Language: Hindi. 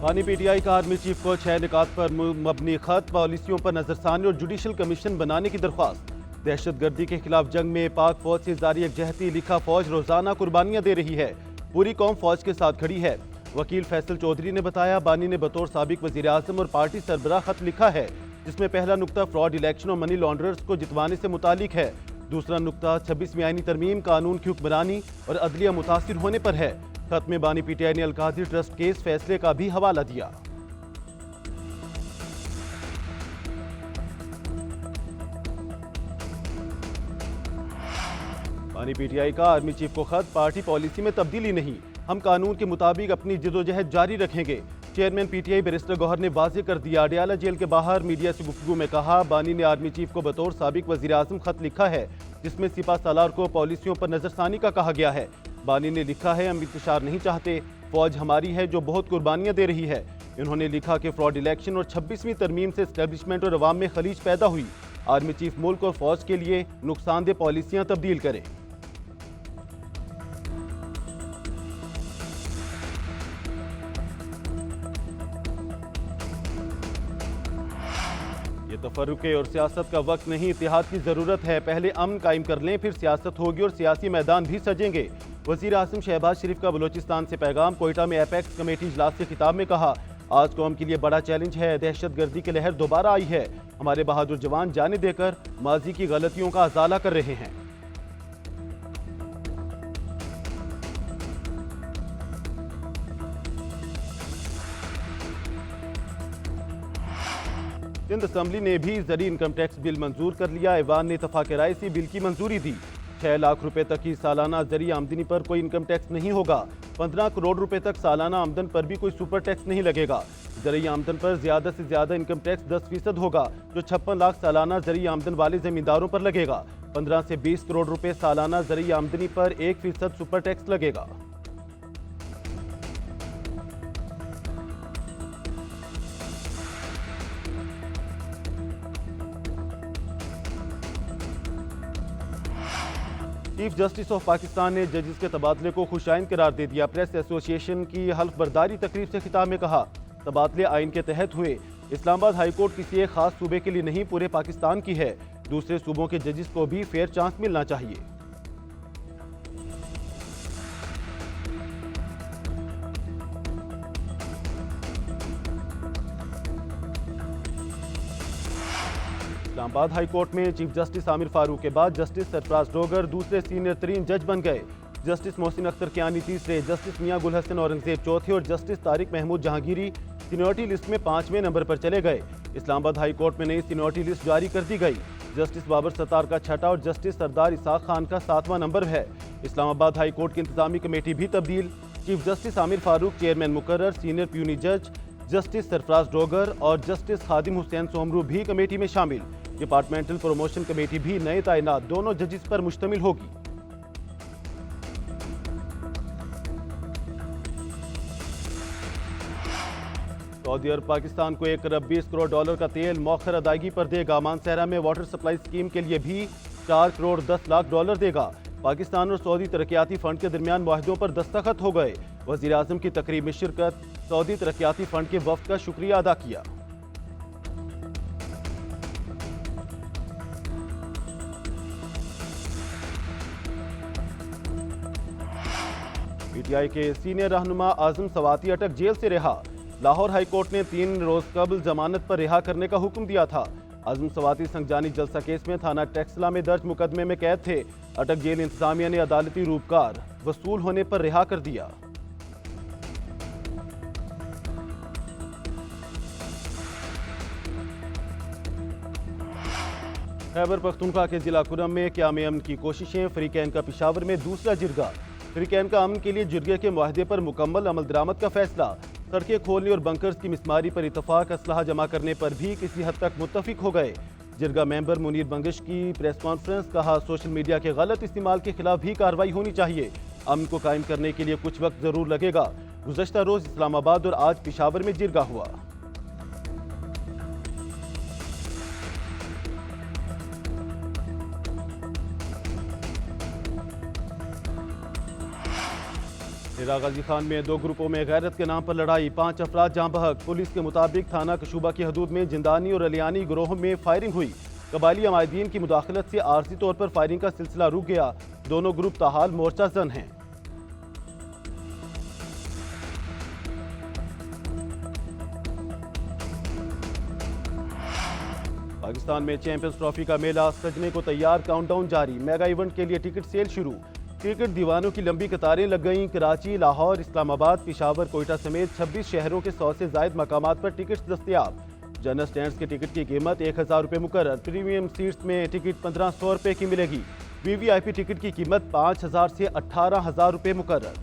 बानी पीटीआई का आर्मी चीफ को 6 निकात पर मबनी खत, पॉलिसियों पर नजरसानी और जुडिशल कमीशन बनाने की दरख्वास्त। दहशतगर्दी के खिलाफ जंग में पाक फौज से जारी यकजहती, लिखा फौज रोजाना कुर्बानियां दे रही है, पूरी कौम फौज के साथ खड़ी है। वकील फैसल चौधरी ने बताया, बानी ने बतौर साबिक वजीर आजम और पार्टी सरबराह खत लिखा है, जिसमें पहला नुक्ता फ्रॉड इलेक्शन और मनी लॉन्ड्रर्स को जितवाने से मुतालिक है। दूसरा नुक्ता 26वीं आईनी तरमीम, कानून की हुक्मरानी और अदलिया मुतासिर होने पर है। खत में बानी पीटीआई ने अलकादरी ट्रस्ट केस फैसले का भी हवाला दिया। बानी पीटीआई का आर्मी चीफ को खत, पार्टी पॉलिसी में तब्दीली नहीं, हम कानून के मुताबिक अपनी जदोजहद जारी रखेंगे। चेयरमैन पीटीआई बैरिस्टर गौहर ने वाज़ेह कर दिया। अडयाला जेल के बाहर मीडिया से गुफ्तगू में कहा, बानी ने आर्मी चीफ को बतौर साबिक वजीर आजम खत लिखा है, जिसमें सिपा सालार को पॉलिसियों पर नजरसानी का कहा गया है। बानी ने लिखा है, हम इंतशार नहीं चाहते, फौज हमारी है जो बहुत कुर्बानियां दे रही है। इन्होंने लिखा कि फ्रॉड इलेक्शन और 26वीं तरमीम से एस्टेब्लिशमेंट और अवाम में खलीज पैदा हुई। आर्मी चीफ मुल्क और फौज के लिए नुकसानदेह पॉलिसियां तब्दील करें। ये तफर्रुक़े और सियासत का वक्त नहीं, इत्तेहाद की जरूरत है। पहले अमन कायम कर लें, फिर सियासत होगी और सियासी मैदान भी सजेंगे। वजीर आज़म शहबाज शरीफ का बलोचिस्तान से पैगाम। कोयटा में एपेक्स कमेटी इजलास के खिताब में कहा, आज कौम के लिए बड़ा चैलेंज है, दहशतगर्दी की लहर दोबारा आई है, हमारे बहादुर जवान जाने देकर माजी की गलतियों का अजाला कर रहे हैं। सिंध असम्बली ने भी ज़री इनकम टैक्स बिल मंजूर कर लिया। ऐवान ने इत्तफाक राय से बिल की मंजूरी दी। 6 लाख रुपए तक की सालाना ज़री आमदनी पर कोई इनकम टैक्स नहीं होगा। 15 करोड़ रुपए तक सालाना आमदन पर भी कोई सुपर टैक्स नहीं लगेगा। ज़री आमदन पर ज्यादा से ज्यादा इनकम टैक्स 10% होगा, जो 56 लाख सालाना ज़री आमदन वाले जमींदारों पर लगेगा। 15 से 20 करोड़ रुपए सालाना ज़री आमदनी पर 1% सुपर टैक्स लगेगा। चीफ जस्टिस ऑफ पाकिस्तान ने जजेस के तबादले को खुशाइन करार दे दिया। प्रेस एसोसिएशन की हल्फ बर्दारी तकरीब से खिताब में कहा, तबादले आइन के तहत हुए। इस्लामाबाद हाई कोर्ट किसी एक खास सूबे के लिए नहीं, पूरे पाकिस्तान की है। दूसरे सूबों के जजेस को भी फेयर चांस मिलना चाहिए। इस्लामाबाद हाई कोर्ट में चीफ जस्टिस आमिर फारूक के बाद जस्टिस सरफराज डोगर दूसरे सीनियर तरीन जज बन गए। जस्टिस मोहसिन अख्तर कियानी तीसरे, जस्टिस मियां गुल हसन औरंगजेब चौथे और justice Tariq Mahmood Jahangiri seniority list में 5वें नंबर पर चले गए। इस्लामाबाद हाई कोर्ट में नई सीनियरिटी लिस्ट जारी कर दी गई। जस्टिस बाबर सत्तार का 6वां और जस्टिस सरदार इसाक खान का 7वां नंबर है। इस्लामाबाद हाई कोर्ट की इंतजामी कमेटी भी तब्दील। Chief justice Aamir Farooq chairman मुकर्रर, सीनियर प्यूनी जज जस्टिस सरफराज डोगर और जस्टिस खादिम हुसैन सोमरू भी कमेटी में शामिल। डिपार्टमेंटल प्रमोशन कमेटी भी नए तैनात दोनों जजेस पर मुश्तमिल होगी। सऊदी अरब पाकिस्तान को 1 अरब 20 करोड़ डॉलर का तेल मौखर अदायगी पर देगा। मानसहरा में वाटर सप्लाई स्कीम के लिए भी 4 करोड़ 10 लाख डॉलर देगा। पाकिस्तान और सऊदी तरक्याती फंड के दरमियान मुआहदों पर दस्तखत हो गए। वजीर आजम की तकरीब में शिरकत, सऊदी तरक्याती फंड के वफ्द का शुक्रिया अदा किया। पीटीआई के सीनियर रहनुमा आजम सवाती अटक जेल से रिहा। लाहौर हाई कोर्ट ने 3 रोज कबल जमानत पर रिहा करने का हुक्म दिया था। आजम सवाती संगजानी जलसा केस में थाना टेक्सला में दर्ज मुकदमे में कैद थे। अटक जेल इंतजामिया ने अदालती रूपकार वसूल होने पर रिहा कर दिया। खैबर पख्तूनख्वा के जिला कुरम में क़याम अमन की कोशिशें। फ्रीकैन का पेशावर में दूसरा जिरगा। फ्रीकैन का अमन के लिए जिरगे के मुआहदे पर मुकम्मल अमल दरामद का फैसला। सड़कें खोलने और बंकर्स की मिसमारी पर इतफाक, असलहा जमा करने पर भी किसी हद तक मुत्तफिक हो गए। जिरगा मेंबर मुनीर बंगश की प्रेस कॉन्फ्रेंस, कहा सोशल मीडिया के गलत इस्तेमाल के खिलाफ भी कार्रवाई होनी चाहिए। अमन को कायम करने के लिए कुछ वक्त जरूर लगेगा। गुज़श्ता रोज इस्लामाबाद और आज पेशावर में जिरगा हुआ। डेरा गाजी खान में दो ग्रुपों में गैरत के नाम पर लड़ाई, 5 अफराद जाँ बहक। पुलिस के मुताबिक थाना कशूबा की हदूद में जिंदानी और अलियानी गिरोह में फायरिंग हुई। कबायली अमायदीन की मुदाखलत से आरजी तौर पर फायरिंग का सिलसिला रुक गया। दोनों ग्रुप ताहाल मोर्चा जन हैं। पाकिस्तान में चैंपियंस ट्रॉफी का मेला सजने को तैयार, काउंटडाउन जारी। मेगा इवेंट के लिए टिकट सेल शुरू। क्रिकेट दीवानों की लंबी कतारें लग गईं। कराची, लाहौर, इस्लामाबाद, पेशावर, कोयटा समेत 26 शहरों के 100 से जायद मकामात पर टिकट दस्तयाब। जनरल स्टैंड्स के टिकट की कीमत 1000 रुपये मुकर्रर। प्रीमियम सीट्स में टिकट 1500 रुपये की मिलेगी। वीवीआईपी टिकट की कीमत 5000 से 18000 रुपये मुकर्रर।